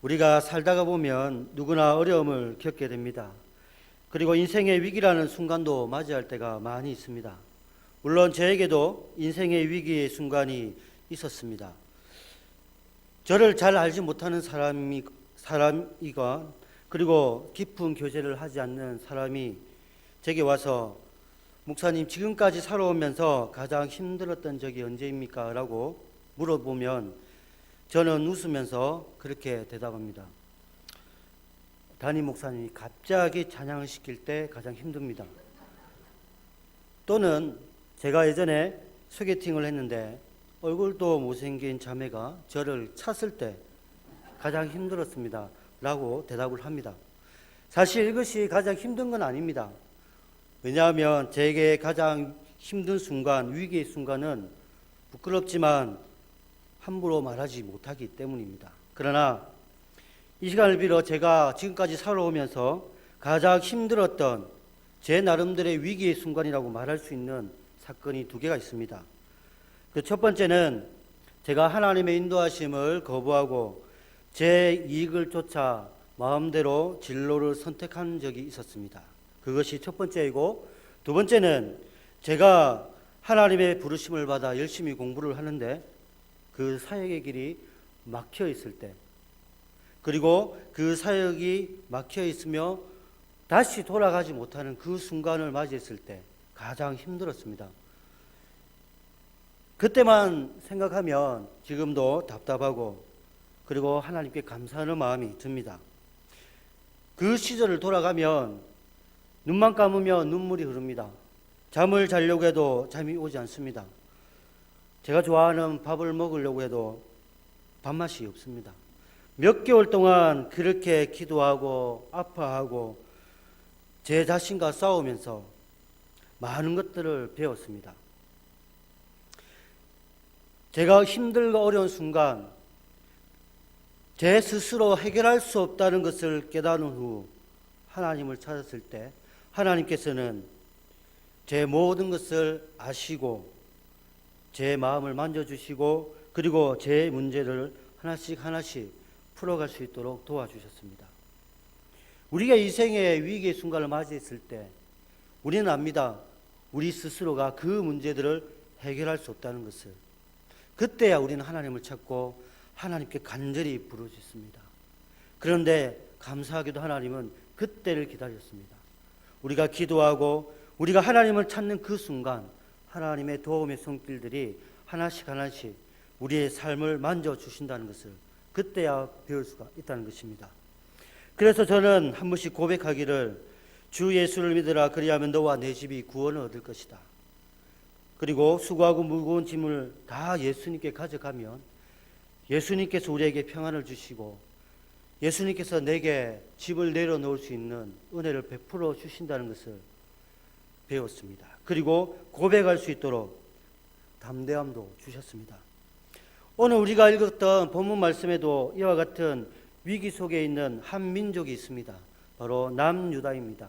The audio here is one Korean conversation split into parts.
우리가 살다가 보면 누구나 어려움을 겪게 됩니다. 그리고 인생의 위기라는 순간도 맞이할 때가 많이 있습니다. 물론 저에게도 인생의 위기의 순간이 있었습니다. 저를 잘 알지 못하는 사람이건 그리고 깊은 교제를 하지 않는 사람이 제게 와서 목사님 지금까지 살아오면서 가장 힘들었던 적이 언제입니까? 라고 물어보면 저는 웃으면서 그렇게 대답합니다. 담임 목사님이 갑자기 찬양을 시킬 때 가장 힘듭니다. 또는 제가 예전에 소개팅을 했는데 얼굴도 못생긴 자매가 저를 찼을 때 가장 힘들었습니다. 라고 대답을 합니다. 사실 이것이 가장 힘든 건 아닙니다. 왜냐하면 제게 가장 힘든 순간, 위기의 순간은 부끄럽지만 함부로 말하지 못하기 때문입니다. 그러나 이 시간을 빌어 제가 지금까지 살아오면서 가장 힘들었던 제 나름대로의 위기의 순간이라고 말할 수 있는 사건이 두 개가 있습니다. 그 첫 번째는 제가 하나님의 인도하심을 거부하고 제 이익을 쫓아 마음대로 진로를 선택한 적이 있었습니다. 그것이 첫 번째이고, 두 번째는 제가 하나님의 부르심을 받아 열심히 공부를 하는데 그 사역의 길이 막혀 있을 때, 그리고 그 사역이 막혀 있으며 다시 돌아가지 못하는 그 순간을 맞이했을 때 가장 힘들었습니다. 그때만 생각하면 지금도 답답하고 그리고 하나님께 감사하는 마음이 듭니다. 그 시절을 돌아가면 눈만 감으면 눈물이 흐릅니다. 잠을 자려고 해도 잠이 오지 않습니다. 제가 좋아하는 밥을 먹으려고 해도 밥맛이 없습니다. 몇 개월 동안 그렇게 기도하고 아파하고 제 자신과 싸우면서 많은 것들을 배웠습니다. 제가 힘들고 어려운 순간 제 스스로 해결할 수 없다는 것을 깨달은 후 하나님을 찾았을 때 하나님께서는 제 모든 것을 아시고 제 마음을 만져주시고 그리고 제 문제를 하나씩 하나씩 풀어갈 수 있도록 도와주셨습니다. 우리가 인생의 위기의 순간을 맞이했을 때 우리는 압니다. 우리 스스로가 그 문제들을 해결할 수 없다는 것을. 그때야 우리는 하나님을 찾고 하나님께 간절히 부르짖습니다. 그런데 감사하게도 하나님은 그때를 기다렸습니다. 우리가 기도하고 우리가 하나님을 찾는 그 순간 하나님의 도움의 손길들이 하나씩 하나씩 우리의 삶을 만져주신다는 것을 그때야 배울 수가 있다는 것입니다. 그래서 저는 한 번씩 고백하기를 주 예수를 믿으라 그리하면 너와 내 집이 구원을 얻을 것이다. 그리고 수고하고 무거운 짐을 다 예수님께 가져가면 예수님께서 우리에게 평안을 주시고 예수님께서 내게 집을 내려놓을 수 있는 은혜를 베풀어 주신다는 것을 배웠습니다. 그리고 고백할 수 있도록 담대함도 주셨습니다. 오늘 우리가 읽었던 본문 말씀에도 이와 같은 위기 속에 있는 한 민족이 있습니다. 바로 남유다입니다.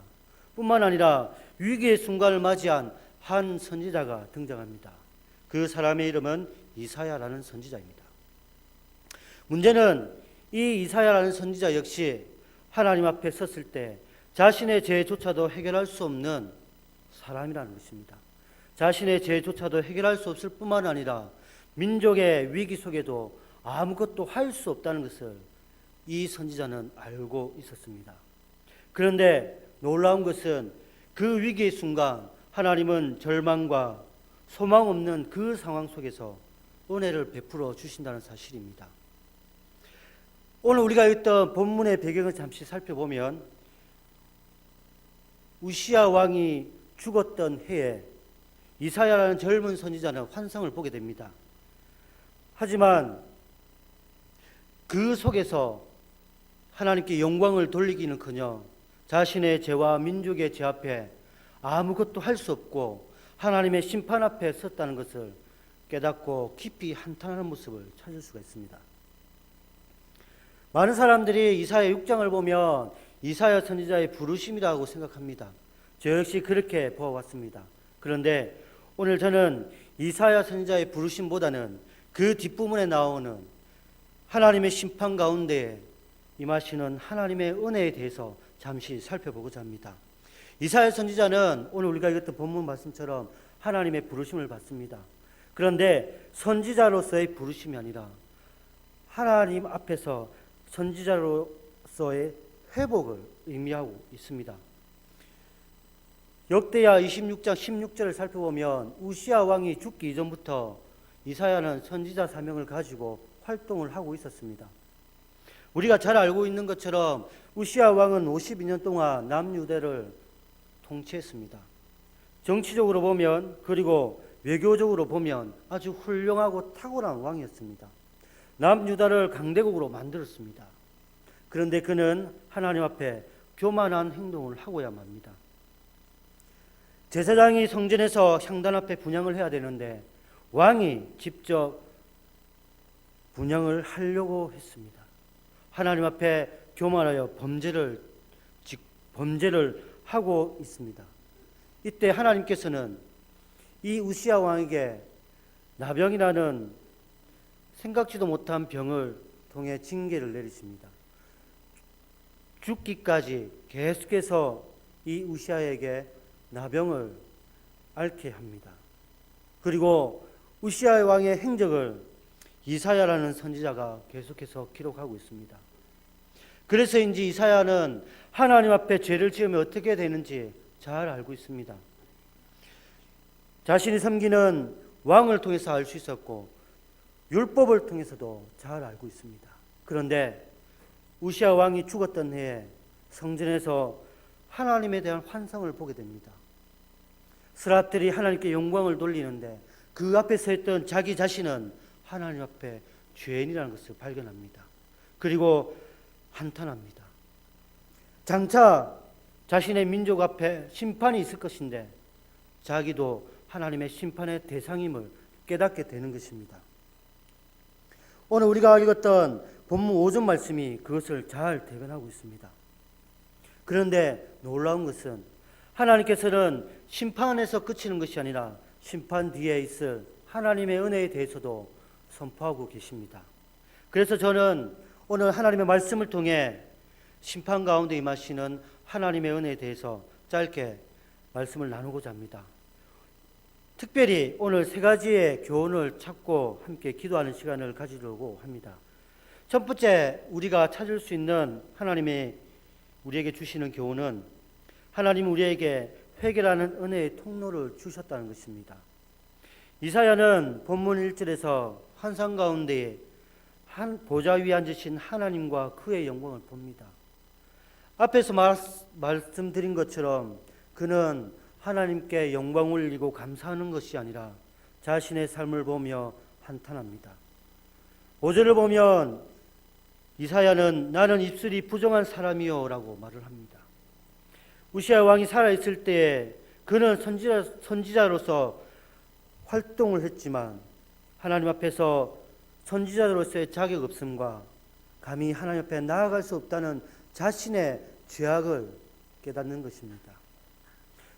뿐만 아니라 위기의 순간을 맞이한 한 선지자가 등장합니다. 그 사람의 이름은 이사야라는 선지자입니다. 문제는 이 이사야라는 선지자 역시 하나님 앞에 섰을 때 자신의 죄조차도 해결할 수 없는 사람이라는 것입니다. 자신의 죄조차도 해결할 수 없을 뿐만 아니라 민족의 위기 속에도 아무것도 할 수 없다는 것을 이 선지자는 알고 있었습니다. 그런데 놀라운 것은 그 위기의 순간 하나님은 절망과 소망 없는 그 상황 속에서 은혜를 베풀어 주신다는 사실입니다. 오늘 우리가 읽던 본문의 배경을 잠시 살펴보면 우시야 왕이 죽었던 해에 이사야라는 젊은 선지자는 환상을 보게 됩니다. 하지만 그 속에서 하나님께 영광을 돌리기는커녕 자신의 죄와 민족의 죄 앞에 아무것도 할 수 없고 하나님의 심판 앞에 섰다는 것을 깨닫고 깊이 한탄하는 모습을 찾을 수가 있습니다. 많은 사람들이 이사야 6장을 보면 이사야 선지자의 부르심이라고 생각합니다. 저 역시 그렇게 보아왔습니다. 그런데 오늘 저는 이사야 선지자의 부르심보다는 그 뒷부분에 나오는 하나님의 심판 가운데 임하시는 하나님의 은혜에 대해서 잠시 살펴보고자 합니다. 이사야 선지자는 오늘 우리가 읽었던 본문 말씀처럼 하나님의 부르심을 받습니다. 그런데 선지자로서의 부르심이 아니라 하나님 앞에서 선지자로서의 회복을 의미하고 있습니다. 역대야 26장 16절을 살펴보면 우시야 왕이 죽기 이전부터 이사야는 선지자 사명을 가지고 활동을 하고 있었습니다. 우리가 잘 알고 있는 것처럼 우시야 왕은 52년 동안 남유대를 통치했습니다. 정치적으로 보면 그리고 외교적으로 보면 아주 훌륭하고 탁월한 왕이었습니다. 남유다를 강대국으로 만들었습니다. 그런데 그는 하나님 앞에 교만한 행동을 하고야 맙니다. 제사장이 성전에서 향단 앞에 분향을 해야 되는데 왕이 직접 분향을 하려고 했습니다. 하나님 앞에 교만하여 범죄를 하고 있습니다. 이때 하나님께서는 이 우시야 왕에게 나병이라는 생각지도 못한 병을 통해 징계를 내리십니다. 죽기까지 계속해서 이 우시야에게 나병을 앓게 합니다. 그리고 우시야 왕의 행적을 이사야라는 선지자가 계속해서 기록하고 있습니다. 그래서인지 이사야는 하나님 앞에 죄를 지으면 어떻게 되는지 잘 알고 있습니다. 자신이 섬기는 왕을 통해서 알 수 있었고 율법을 통해서도 잘 알고 있습니다. 그런데 우시야 왕이 죽었던 해에 성전에서 하나님에 대한 환상을 보게 됩니다. 스랍들이 하나님께 영광을 돌리는데 그 앞에 서 있던 자기 자신은 하나님 앞에 죄인이라는 것을 발견합니다. 그리고 한탄합니다. 장차 자신의 민족 앞에 심판이 있을 것인데 자기도 하나님의 심판의 대상임을 깨닫게 되는 것입니다. 오늘 우리가 읽었던 본문 5절 말씀이 그것을 잘 대변하고 있습니다. 그런데 놀라운 것은 하나님께서는 심판에서 그치는 것이 아니라 심판 뒤에 있을 하나님의 은혜에 대해서도 선포하고 계십니다. 그래서 저는 오늘 하나님의 말씀을 통해 심판 가운데 임하시는 하나님의 은혜에 대해서 짧게 말씀을 나누고자 합니다. 특별히 오늘 세 가지의 교훈을 찾고 함께 기도하는 시간을 가지려고 합니다. 첫 번째, 우리가 찾을 수 있는 하나님의 우리에게 주시는 교훈은 하나님 우리에게 회개라는 은혜의 통로를 주셨다는 것입니다. 이사야는 본문 1절에서 환상 가운데 한 보좌 위에 앉으신 하나님과 그의 영광을 봅니다. 앞에서 말씀드린 것처럼 그는 하나님께 영광 올리고 감사하는 것이 아니라 자신의 삶을 보며 한탄합니다. 5절을 보면 이사야는 나는 입술이 부정한 사람이요 라고 말을 합니다. 우시야 왕이 살아있을 때에 그는 선지자로서 활동을 했지만 하나님 앞에서 선지자로서의 자격 없음과 감히 하나님 앞에 나아갈 수 없다는 자신의 죄악을 깨닫는 것입니다.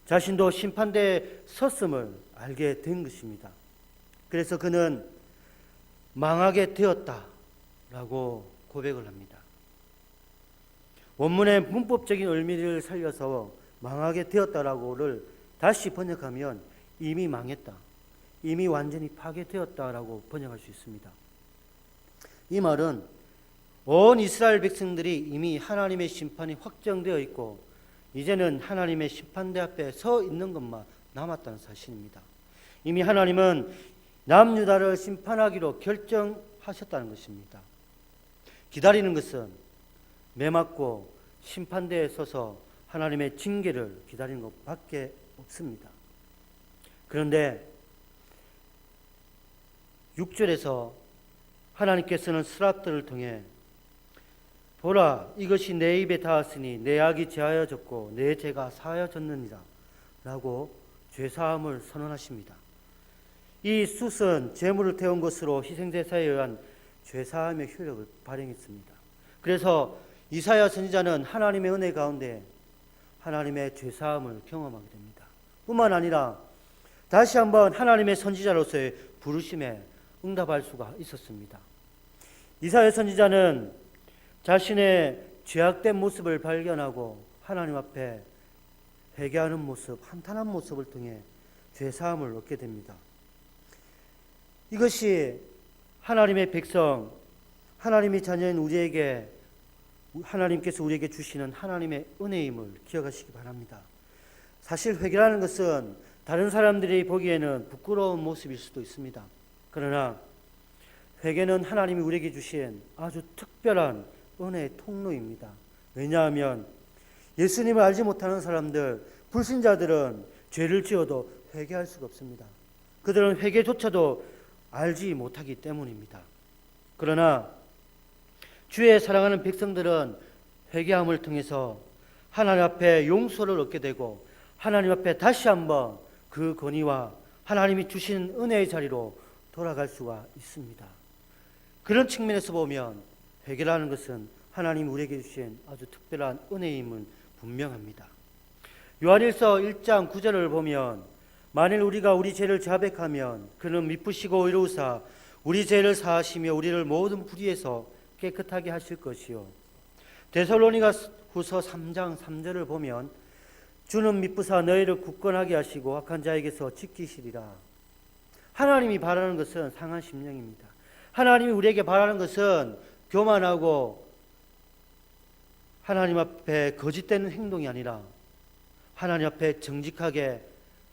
자신도 심판대에 섰음을 알게 된 것입니다. 그래서 그는 망하게 되었다라고 고백을 합니다. 원문의 문법적인 의미를 살려서 망하게 되었다라고를 다시 번역하면 이미 망했다, 이미 완전히 파괴되었다라고 번역할 수 있습니다. 이 말은 온 이스라엘 백성들이 이미 하나님의 심판이 확정되어 있고 이제는 하나님의 심판대 앞에 서 있는 것만 남았다는 사실입니다. 이미 하나님은 남유다를 심판하기로 결정하셨다는 것입니다. 기다리는 것은 매맞고 심판대에 서서 하나님의 징계를 기다리는 것밖에 없습니다. 그런데 6절에서 하나님께서는 스랍들을 통해 보라, 이것이 내 입에 닿았으니 내 악이 제하여졌고 내 죄가 사하여졌느니라 라고 죄사함을 선언하십니다. 이 숫은 제물을 태운 것으로 희생제사에 의한 죄사함의 효력을 발행했습니다. 그래서 이사야 선지자는 하나님의 은혜 가운데 하나님의 죄사함을 경험하게 됩니다. 뿐만 아니라 다시 한번 하나님의 선지자로서의 부르심에 응답할 수가 있었습니다. 이사야 선지자는 자신의 죄악된 모습을 발견하고 하나님 앞에 회개하는 모습, 한탄한 모습을 통해 죄 사함을 얻게 됩니다. 이것이 하나님의 백성, 하나님의 자녀인 우리에게 하나님께서 우리에게 주시는 하나님의 은혜임을 기억하시기 바랍니다. 사실 회개라는 것은 다른 사람들이 보기에는 부끄러운 모습일 수도 있습니다. 그러나 회개는 하나님이 우리에게 주신 아주 특별한 은혜의 통로입니다. 왜냐하면 예수님을 알지 못하는 사람들, 불신자들은 죄를 지어도 회개할 수가 없습니다. 그들은 회개조차도 알지 못하기 때문입니다. 그러나 주의 사랑하는 백성들은 회개함을 통해서 하나님 앞에 용서를 얻게 되고 하나님 앞에 다시 한번 그 권위와 하나님이 주신 은혜의 자리로 돌아갈 수가 있습니다. 그런 측면에서 보면 회개라는 것은 하나님이 우리에게 주신 아주 특별한 은혜임은 분명합니다. 요한일서 1장 9절을 보면 만일 우리가 우리 죄를 자백하면 그는 미쁘시고 의로우사 우리 죄를 사하시며 우리를 모든 불의에서 깨끗하게 하실 것이요. 데살로니가 후서 3장 3절을 보면 주는 미쁘사 너희를 굳건하게 하시고 악한 자에게서 지키시리라. 하나님이 바라는 것은 상한 심령입니다. 하나님이 우리에게 바라는 것은 교만하고 하나님 앞에 거짓되는 행동이 아니라 하나님 앞에 정직하게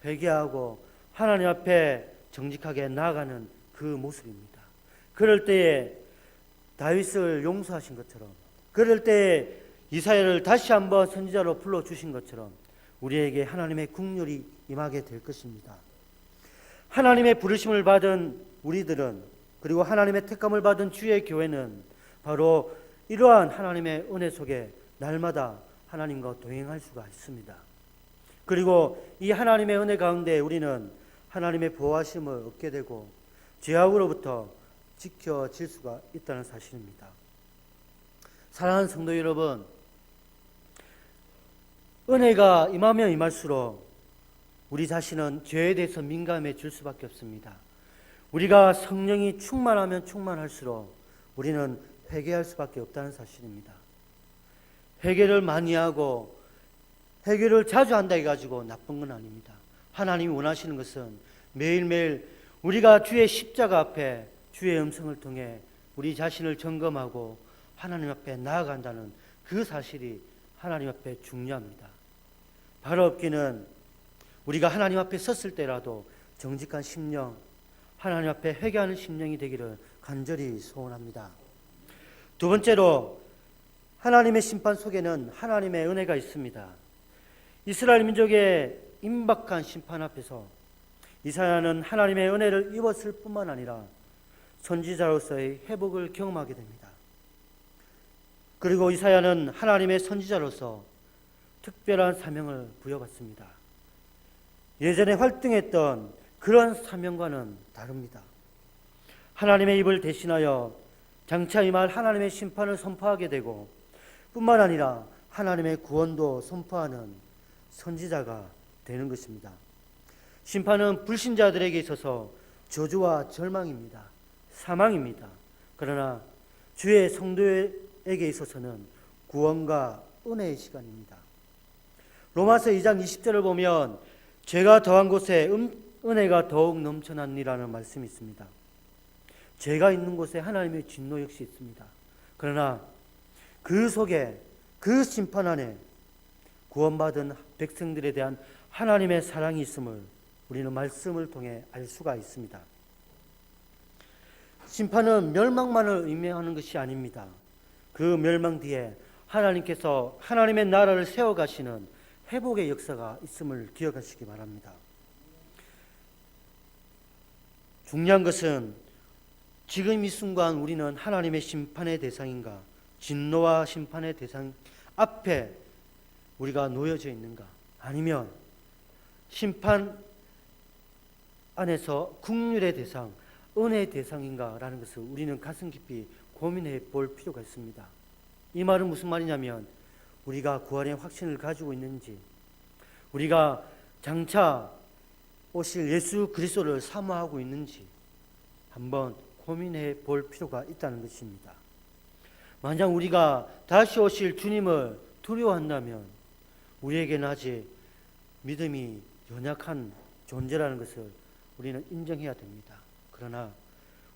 회개하고 하나님 앞에 정직하게 나아가는 그 모습입니다. 그럴 때에 다윗을 용서하신 것처럼, 그럴 때에 이사야를 다시 한번 선지자로 불러주신 것처럼 우리에게 하나님의 긍휼이 임하게 될 것입니다. 하나님의 부르심을 받은 우리들은, 그리고 하나님의 택감을 받은 주의 교회는 바로 이러한 하나님의 은혜 속에 날마다 하나님과 동행할 수가 있습니다. 그리고 이 하나님의 은혜 가운데 우리는 하나님의 보호하심을 얻게 되고 죄악으로부터 지켜질 수가 있다는 사실입니다. 사랑하는 성도 여러분, 은혜가 임하면 임할수록 우리 자신은 죄에 대해서 민감해질 수밖에 없습니다. 우리가 성령이 충만하면 충만할수록 우리는 회개할 수밖에 없다는 사실입니다. 회개를 많이 하고 회개를 자주 한다 해가지고 나쁜 건 아닙니다. 하나님이 원하시는 것은 매일매일 우리가 주의 십자가 앞에 주의 음성을 통해 우리 자신을 점검하고 하나님 앞에 나아간다는 그 사실이 하나님 앞에 중요합니다. 바로 없기는 우리가 하나님 앞에 섰을 때라도 정직한 심령, 하나님 앞에 회개하는 심령이 되기를 간절히 소원합니다. 두 번째로 하나님의 심판 속에는 하나님의 은혜가 있습니다. 이스라엘 민족의 임박한 심판 앞에서 이사야는 하나님의 은혜를 입었을 뿐만 아니라 선지자로서의 회복을 경험하게 됩니다. 그리고 이사야는 하나님의 선지자로서 특별한 사명을 부여받습니다. 예전에 활동했던 그런 사명과는 다릅니다. 하나님의 입을 대신하여 장차 임할 하나님의 심판을 선포하게 되고 뿐만 아니라 하나님의 구원도 선포하는 선지자가 되는 것입니다. 심판은 불신자들에게 있어서 저주와 절망입니다. 사망입니다. 그러나 주의 성도에게 있어서는 구원과 은혜의 시간입니다. 로마서 2장 20절을 보면 죄가 더한 곳에 은혜가 더욱 넘쳐났니라는 말씀이 있습니다. 죄가 있는 곳에 하나님의 진노 역시 있습니다. 그러나 그 속에 그 심판 안에 구원받은 백성들에 대한 하나님의 사랑이 있음을 우리는 말씀을 통해 알 수가 있습니다. 심판은 멸망만을 의미하는 것이 아닙니다. 그 멸망 뒤에 하나님께서 하나님의 나라를 세워가시는 회복의 역사가 있음을 기억하시기 바랍니다. 중요한 것은 지금 이 순간 우리는 하나님의 심판의 대상인가, 진노와 심판의 대상 앞에 우리가 놓여져 있는가, 아니면 심판 안에서 긍휼의 대상, 은혜의 대상인가라는 것을 우리는 가슴 깊이 고민해 볼 필요가 있습니다. 이 말은 무슨 말이냐면 우리가 구원의 확신을 가지고 있는지, 우리가 장차 오실 예수 그리스도를 사모하고 있는지 한번 고민해 볼 필요가 있다는 것입니다. 만약 우리가 다시 오실 주님을 두려워한다면 우리에게는 아직 믿음이 연약한 존재라는 것을 우리는 인정해야 됩니다. 그러나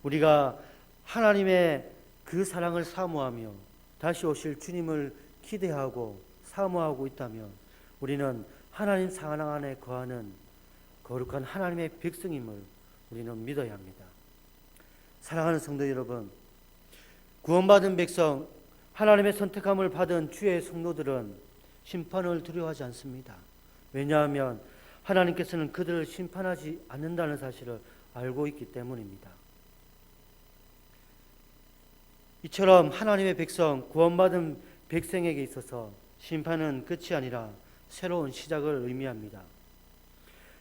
우리가 하나님의 그 사랑을 사모하며 다시 오실 주님을 기대하고 사모하고 있다면 우리는 하나님 사랑 안에 거하는 거룩한 하나님의 백성임을 우리는 믿어야 합니다. 사랑하는 성도 여러분, 구원받은 백성, 하나님의 선택함을 받은 주의 성도들은 심판을 두려워하지 않습니다. 왜냐하면 하나님께서는 그들을 심판하지 않는다는 사실을 알고 있기 때문입니다. 이처럼 하나님의 백성, 구원받은 백성에게 있어서 심판은 끝이 아니라 새로운 시작을 의미합니다.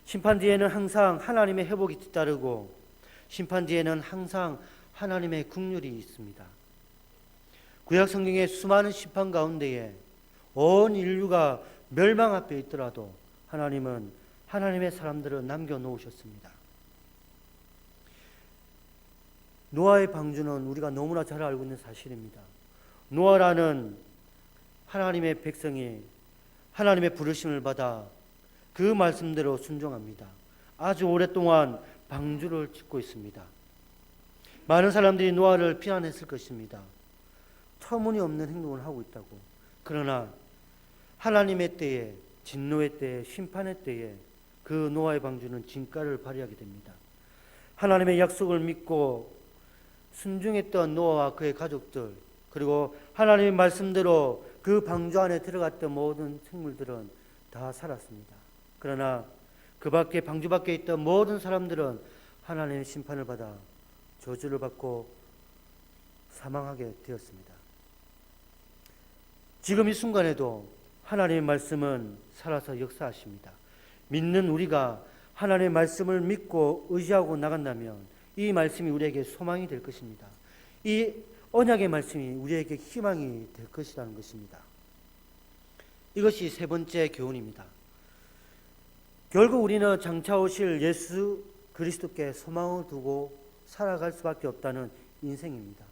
심판 뒤에는 항상 하나님의 회복이 뒤따르고 심판 뒤에는 항상 하나님의 긍휼이 있습니다. 구약 성경의 수많은 심판 가운데에 온 인류가 멸망 앞에 있더라도 하나님은 하나님의 사람들을 남겨놓으셨습니다. 노아의 방주는 우리가 너무나 잘 알고 있는 사실입니다. 노아라는 하나님의 백성이 하나님의 부르심을 받아 그 말씀대로 순종합니다. 아주 오랫동안 방주를 짓고 있습니다. 많은 사람들이 노아를 비난했을 것입니다. 터무니없는 행동을 하고 있다고. 그러나 하나님의 때에, 진노의 때에, 심판의 때에 그 노아의 방주는 진가를 발휘하게 됩니다. 하나님의 약속을 믿고 순종했던 노아와 그의 가족들, 그리고 하나님의 말씀대로 그 방주 안에 들어갔던 모든 생물들은 다 살았습니다. 그러나 그 밖에, 방주 밖에 있던 모든 사람들은 하나님의 심판을 받아 저주를 받고 사망하게 되었습니다. 지금 이 순간에도 하나님의 말씀은 살아서 역사하십니다. 믿는 우리가 하나님의 말씀을 믿고 의지하고 나간다면 이 말씀이 우리에게 소망이 될 것입니다. 이 언약의 말씀이 우리에게 희망이 될 것이라는 것입니다. 이것이 세 번째 교훈입니다. 결국 우리는 장차 오실 예수 그리스도께 소망을 두고 살아갈 수밖에 없다는 인생입니다.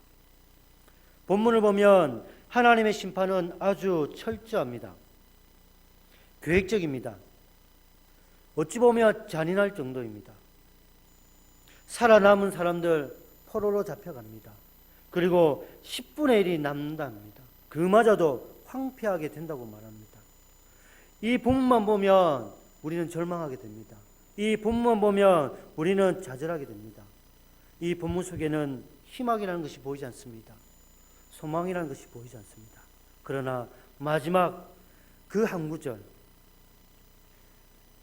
본문을 보면 하나님의 심판은 아주 철저합니다. 계획적입니다. 어찌 보면 잔인할 정도입니다. 살아남은 사람들 포로로 잡혀갑니다. 그리고 10분의 1이 남는답니다. 그마저도 황폐하게 된다고 말합니다. 이 본문만 보면 우리는 절망하게 됩니다. 이 본문만 보면 우리는 좌절하게 됩니다. 이 본문 속에는 희망이라는 것이 보이지 않습니다. 소망이라는 것이 보이지 않습니다. 그러나 마지막 그 한 구절,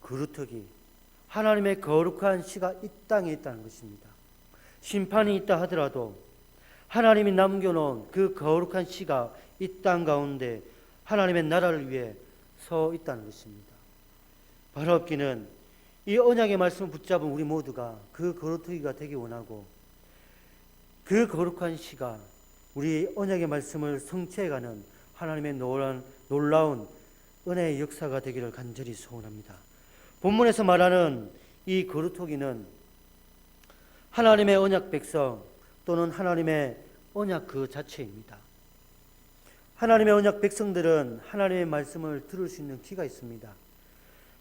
그루터기, 하나님의 거룩한 시가 이 땅에 있다는 것입니다. 심판이 있다 하더라도 하나님이 남겨놓은 그 거룩한 시가 이 땅 가운데 하나님의 나라를 위해 서 있다는 것입니다. 바로 없기는 이 언약의 말씀을 붙잡은 우리 모두가 그 거루터기가 되기 원하고 그 거룩한 시가 우리 언약의 말씀을 성취해가는 하나님의 놀라운 은혜의 역사가 되기를 간절히 소원합니다. 본문에서 말하는 이 거루터기는 하나님의 언약 백성 또는 하나님의 언약 그 자체입니다. 하나님의 언약 백성들은 하나님의 말씀을 들을 수 있는 귀가 있습니다.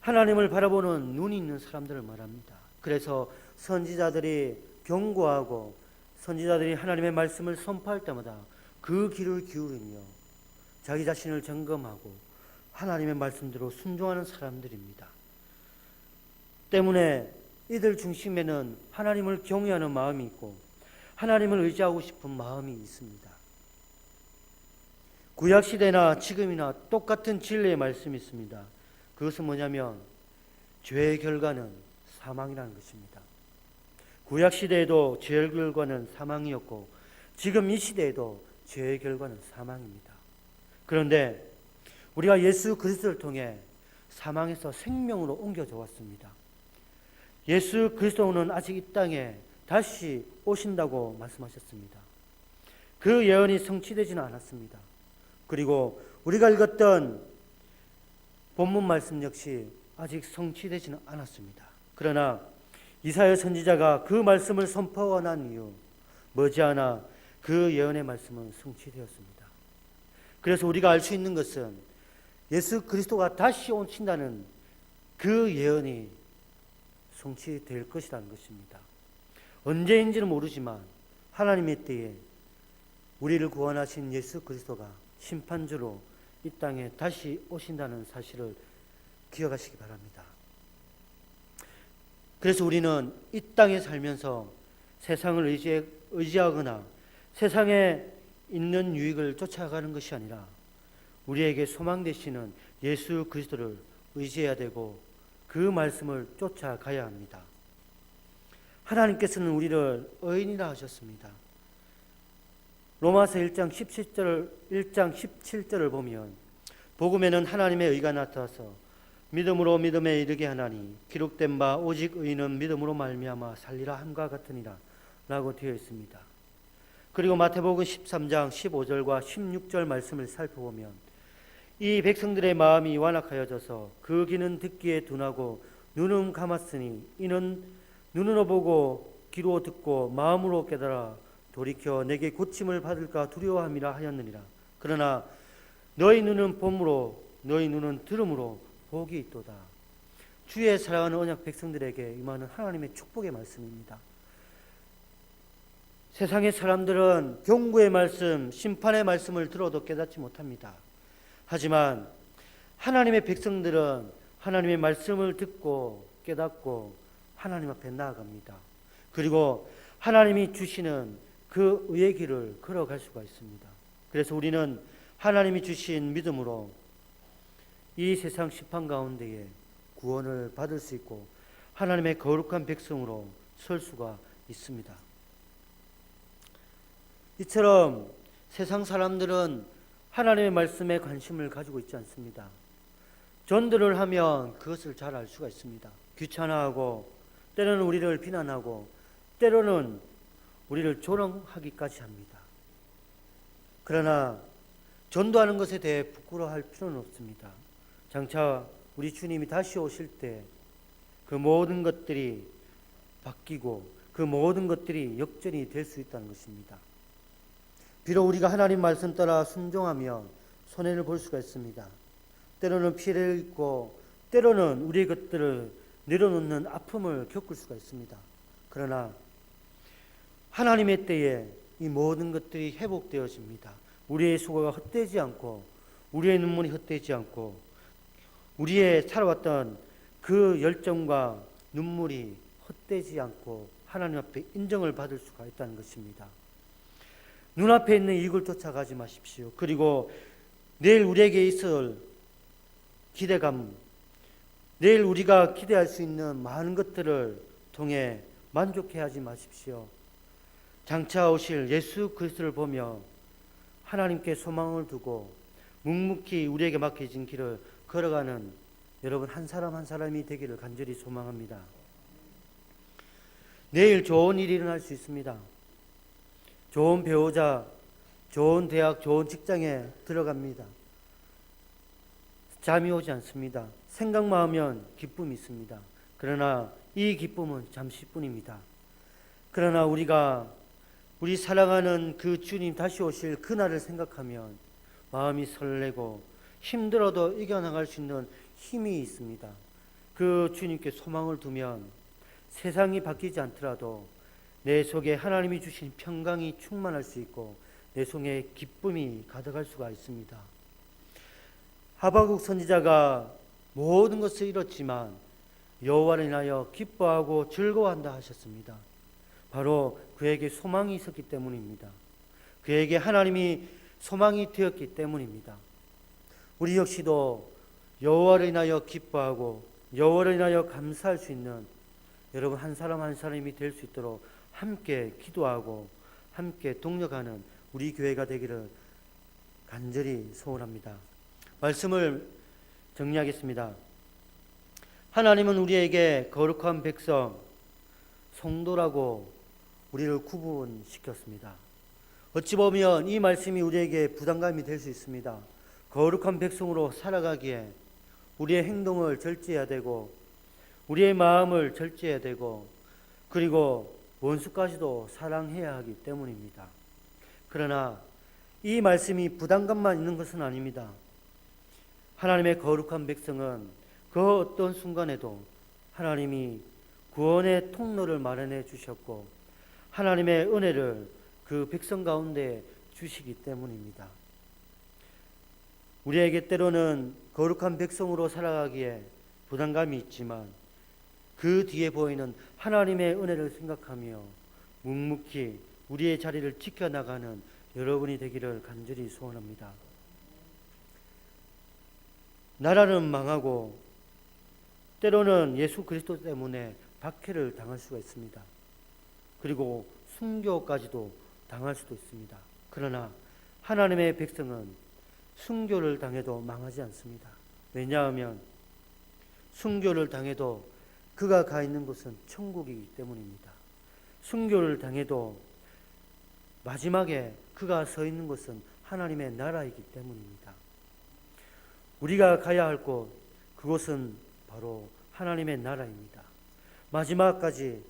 하나님을 바라보는 눈이 있는 사람들을 말합니다. 그래서 선지자들이 경고하고 선지자들이 하나님의 말씀을 선포할 때마다 그 귀를 기울이며 자기 자신을 점검하고 하나님의 말씀대로 순종하는 사람들입니다. 때문에 이들 중심에는 하나님을 경외하는 마음이 있고 하나님을 의지하고 싶은 마음이 있습니다. 구약시대나 지금이나 똑같은 진리의 말씀이 있습니다. 그것은 뭐냐면 죄의 결과는 사망이라는 것입니다. 구약시대에도 죄의 결과는 사망이었고 지금 이 시대에도 죄의 결과는 사망입니다. 그런데 우리가 예수 그리스도를 통해 사망에서 생명으로 옮겨져 왔습니다. 예수 그리스도는 아직 이 땅에 다시 오신다고 말씀하셨습니다. 그 예언이 성취되지는 않았습니다. 그리고 우리가 읽었던 본문 말씀 역시 아직 성취되지는 않았습니다. 그러나 이사야 선지자가 그 말씀을 선포하고 난 이후 머지않아 그 예언의 말씀은 성취되었습니다. 그래서 우리가 알 수 있는 것은 예수 그리스도가 다시 오신다는 그 예언이 성취될 것이라는 것입니다. 언제인지는 모르지만 하나님의 때에 우리를 구원하신 예수 그리스도가 심판주로 이 땅에 다시 오신다는 사실을 기억하시기 바랍니다. 그래서 우리는 이 땅에 살면서 세상을 의지하거나 세상에 있는 유익을 쫓아가는 것이 아니라 우리에게 소망 되시는 예수 그리스도를 의지해야 되고 그 말씀을 쫓아가야 합니다. 하나님께서는 우리를 의인이라 하셨습니다. 로마서 1장 17절을 보면 복음에는 하나님의 의가 나타나서 믿음으로 믿음에 이르게 하나니 기록된 바 오직 의인은 믿음으로 말미암아 살리라 함과 같으니라 라고 되어 있습니다. 그리고 마태복음 13장 15절과 16절 말씀을 살펴보면 이 백성들의 마음이 완악하여져서 그 귀는 듣기에 둔하고 눈은 감았으니 이는 눈으로 보고 귀로 듣고 마음으로 깨달아 돌이켜 내게 고침을 받을까 두려워함이라 하였느니라. 그러나 너희 눈은 봄으로 너희 눈은 들음으로 복이 있도다. 주의 사랑하는 언약 백성들에게 임하는 하나님의 축복의 말씀입니다. 세상의 사람들은 경고의 말씀, 심판의 말씀을 들어도 깨닫지 못합니다. 하지만 하나님의 백성들은 하나님의 말씀을 듣고 깨닫고 하나님 앞에 나아갑니다. 그리고 하나님이 주시는 그 의의 길을 걸어갈 수가 있습니다. 그래서 우리는 하나님이 주신 믿음으로 이 세상 심판 가운데에 구원을 받을 수 있고 하나님의 거룩한 백성으로 설 수가 있습니다. 이처럼 세상 사람들은 하나님의 말씀에 관심을 가지고 있지 않습니다. 전도를 하면 그것을 잘 알 수가 있습니다. 귀찮아하고 때로는 우리를 비난하고 때로는 우리를 조롱하기까지 합니다. 그러나 전도하는 것에 대해 부끄러워할 필요는 없습니다. 장차 우리 주님이 다시 오실 때 그 모든 것들이 바뀌고 그 모든 것들이 역전이 될 수 있다는 것입니다. 비록 우리가 하나님 말씀 따라 순종하면 손해를 볼 수가 있습니다. 때로는 피해를 입고 때로는 우리의 것들을 내려놓는 아픔을 겪을 수가 있습니다. 그러나 하나님의 때에 이 모든 것들이 회복되어집니다. 우리의 수고가 헛되지 않고 우리의 눈물이 헛되지 않고 우리의 살아왔던 그 열정과 눈물이 헛되지 않고 하나님 앞에 인정을 받을 수가 있다는 것입니다. 눈앞에 있는 이익을 쫓아가지 마십시오. 그리고 내일 우리에게 있을 기대감, 내일 우리가 기대할 수 있는 많은 것들을 통해 만족해하지 마십시오. 장차 오실 예수 그리스도를 보며 하나님께 소망을 두고 묵묵히 우리에게 맡겨진 길을 걸어가는 여러분 한 사람 한 사람이 되기를 간절히 소망합니다. 내일 좋은 일이 일어날 수 있습니다. 좋은 배우자, 좋은 대학, 좋은 직장에 들어갑니다. 잠이 오지 않습니다. 생각만 하면 기쁨이 있습니다. 그러나 이 기쁨은 잠시뿐입니다. 그러나 우리 사랑하는 그 주님 다시 오실 그날을 생각하면 마음이 설레고 힘들어도 이겨나갈 수 있는 힘이 있습니다. 그 주님께 소망을 두면 세상이 바뀌지 않더라도 내 속에 하나님이 주신 평강이 충만할 수 있고 내 속에 기쁨이 가득할 수가 있습니다. 하박국 선지자가 모든 것을 잃었지만 여호와를 인하여 기뻐하고 즐거워한다 하셨습니다. 바로 그에게 소망이 있었기 때문입니다. 그에게 하나님이 소망이 되었기 때문입니다. 우리 역시도 여호와를 인하여 기뻐하고 여호와를 인하여 감사할 수 있는 여러분 한 사람 한 사람이 될 수 있도록 함께 기도하고 함께 동력하는 우리 교회가 되기를 간절히 소원합니다. 말씀을 정리하겠습니다. 하나님은 우리에게 거룩한 백성, 성도라고 우리를 구분시켰습니다. 어찌 보면 이 말씀이 우리에게 부담감이 될 수 있습니다. 거룩한 백성으로 살아가기에 우리의 행동을 절제해야 되고 우리의 마음을 절제해야 되고 그리고 원수까지도 사랑해야 하기 때문입니다. 그러나 이 말씀이 부담감만 있는 것은 아닙니다. 하나님의 거룩한 백성은 그 어떤 순간에도 하나님이 구원의 통로를 마련해 주셨고 하나님의 은혜를 그 백성 가운데 주시기 때문입니다. 우리에게 때로는 거룩한 백성으로 살아가기에 부담감이 있지만 그 뒤에 보이는 하나님의 은혜를 생각하며 묵묵히 우리의 자리를 지켜나가는 여러분이 되기를 간절히 소원합니다. 나라는 망하고 때로는 예수 그리스도 때문에 박해를 당할 수가 있습니다. 그리고 순교까지도 당할 수도 있습니다. 그러나 하나님의 백성은 순교를 당해도 망하지 않습니다. 왜냐하면 순교를 당해도 그가 가 있는 곳은 천국이기 때문입니다. 순교를 당해도 마지막에 그가 서 있는 곳은 하나님의 나라이기 때문입니다. 우리가 가야 할 곳, 그곳은 바로 하나님의 나라입니다. 마지막까지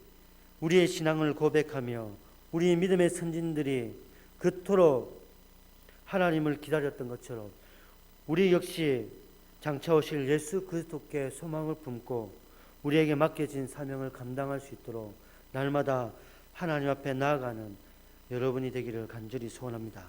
우리의 신앙을 고백하며 우리 믿음의 선진들이 그토록 하나님을 기다렸던 것처럼 우리 역시 장차 오실 예수 그리스도께 소망을 품고 우리에게 맡겨진 사명을 감당할 수 있도록 날마다 하나님 앞에 나아가는 여러분이 되기를 간절히 소원합니다.